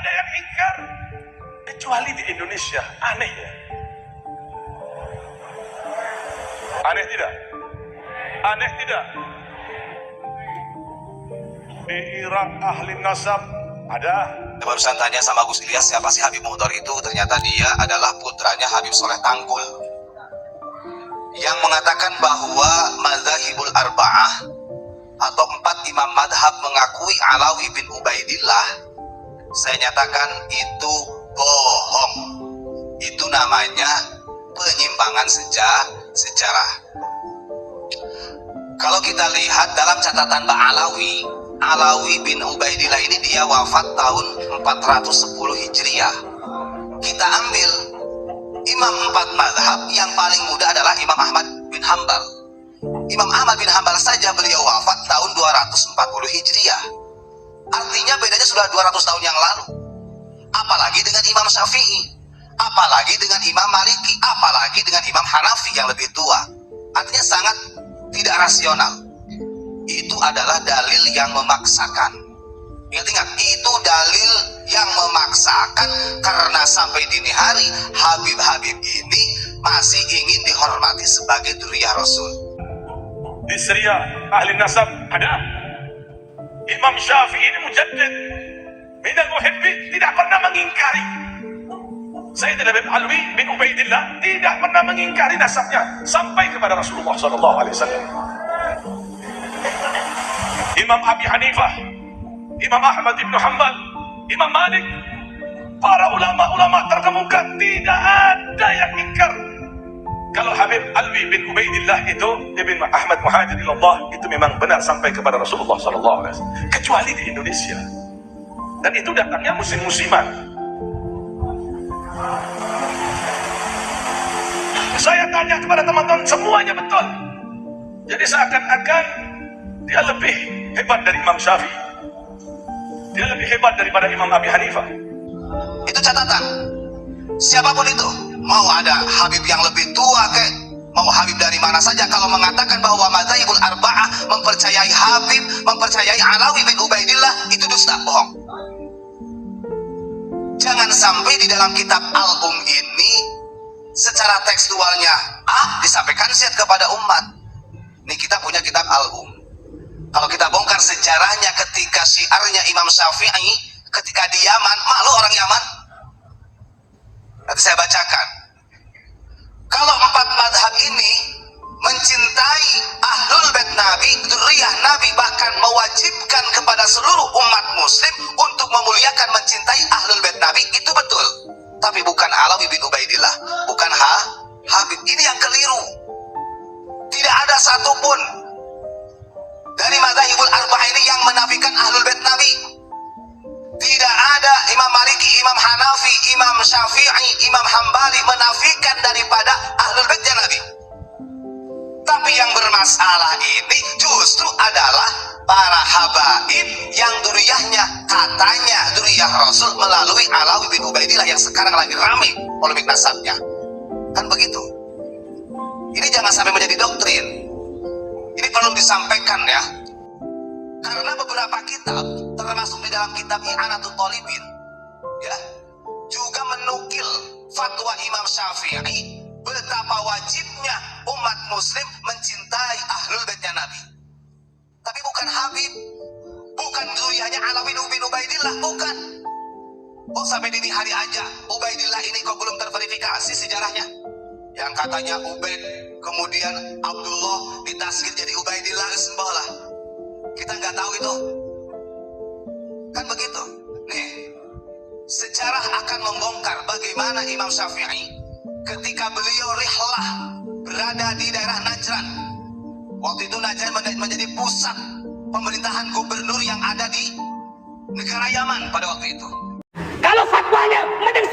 ada yang ingkar kecuali di Indonesia. Aneh ya? Aneh tidak? Aneh tidak? Di Irak ahli nasab ada. Barusan tanya sama Gus Ilyas siapa sih Habib Mukhtar itu, ternyata dia adalah putranya Habib Soleh Tangkul yang mengatakan bahwa Madzhabul Arba'ah atau 4 imam madhab mengakui Alawi bin Ubaidillah. Saya nyatakan itu bohong. Itu namanya penyimpangan sejarah. Kalau kita lihat dalam catatan Mbak Alawi bin Ubaidillah ini dia wafat tahun 410 Hijriah. Kita ambil imam 4 madhab, yang paling muda adalah Imam Ahmad bin Hambal. Imam Ahmad bin Hambal saja beliau wafat tahun 240 Hijriah. Artinya bedanya sudah 200 tahun yang lalu. Apalagi dengan Imam Syafi'i, apalagi dengan Imam Maliki, apalagi dengan Imam Hanafi yang lebih tua. Artinya sangat tidak rasional. Itu adalah dalil yang memaksakan. Ingat, itu dalil yang memaksakan, karena sampai dini hari Habib-Habib ini masih ingin dihormati sebagai dzurriyyah Rasul. Di Syria ahli nasab ada. Imam Syafi'i ini mujaddid minal muhibbin, tidak pernah mengingkari. Sayyidina Habib Alwi bin Ubaidillah tidak pernah mengingkari nasabnya sampai kepada Rasulullah SAW. Imam Abi Hanifah, Imam Ahmad bin Hanbal, Imam Malik, para ulama-ulama terkemuka tidak ada yang ingkar kalau Habib Alwi bin Ubaidillah itu Ibn Ahmad Muhajir ilallah itu memang benar sampai kepada Rasulullah SAW, kecuali di Indonesia, dan itu datangnya musim-musiman. Saya tanya kepada teman-teman, semuanya betul. Jadi seakan-akan dia lebih hebat dari Imam Syafi'i, dia lebih hebat daripada Imam Abi Hanifah. Itu catatan. Siapapun itu, mau ada Habib yang lebih tua mau Habib dari mana saja, kalau mengatakan bahwa Madzhabul Arba'ah mempercayai Habib, mempercayai Alawi bin Ubaidillah, itu dusta, bohong. Jangan sampai di dalam kitab Al-Um ini secara tekstualnya disampaikan nasihat kepada umat. Ini kita punya kitab Al-Um. Kalau kita bongkar sejarahnya ketika syiarnya Imam Syafi'i ketika di Yaman, malu orang Yaman. Nanti saya bacakan. Kalau 4 madhab ini mencintai Ahlul Bait Nabi, dzurriyyah Nabi, bahkan mewajibkan kepada seluruh umat muslim untuk memuliakan, mencintai Ahlul Bait Nabi, itu betul. Tapi bukan Alawi bin Ubaidillah, bukan Habib. Ini yang keliru. Tidak ada satupun dari Madzhabul Arba'ah ini yang menafikan Ahlul Bait Nabi. Tidak ada Imam Maliki, Imam Hanafi, Imam Syafi'i, Imam Hambali menafikan daripada Ahlul Baitnya Nabi. Tapi yang bermasalah ini justru adalah para habaib yang dzurriyyahnya, katanya dzurriyyah Rasul melalui Alawi bin Ubaidillah yang sekarang lagi ramai polemik nasabnya. Kan begitu. Ini jangan sampai menjadi doktrin. Ini perlu disampaikan ya. Karena beberapa kitab, termasuk di dalam kitab I'anatul Talibin, ya, juga menukil fatwa Imam Syafi'i betapa wajibnya umat muslim mencintai Ahlul Baitnya Nabi. Tapi bukan Habib, bukan dzurriyyahnya Alawi bin Ubaidillah, bukan. Oh, sampai dini hari aja Ubaidillah ini kok belum terverifikasi sejarahnya. Yang katanya Ubaid, kemudian Abdullah ditaskir jadi Ubaidillah, sembahlah. Kita nggak tahu itu. Kan begitu. Nih, sejarah akan membongkar bagaimana Imam Syafi'i ketika beliau rihlah berada di daerah Najran. Waktu itu Najran menjadi pusat pemerintahan gubernur yang ada di negara Yaman pada waktu itu. Kalau fatwanya mending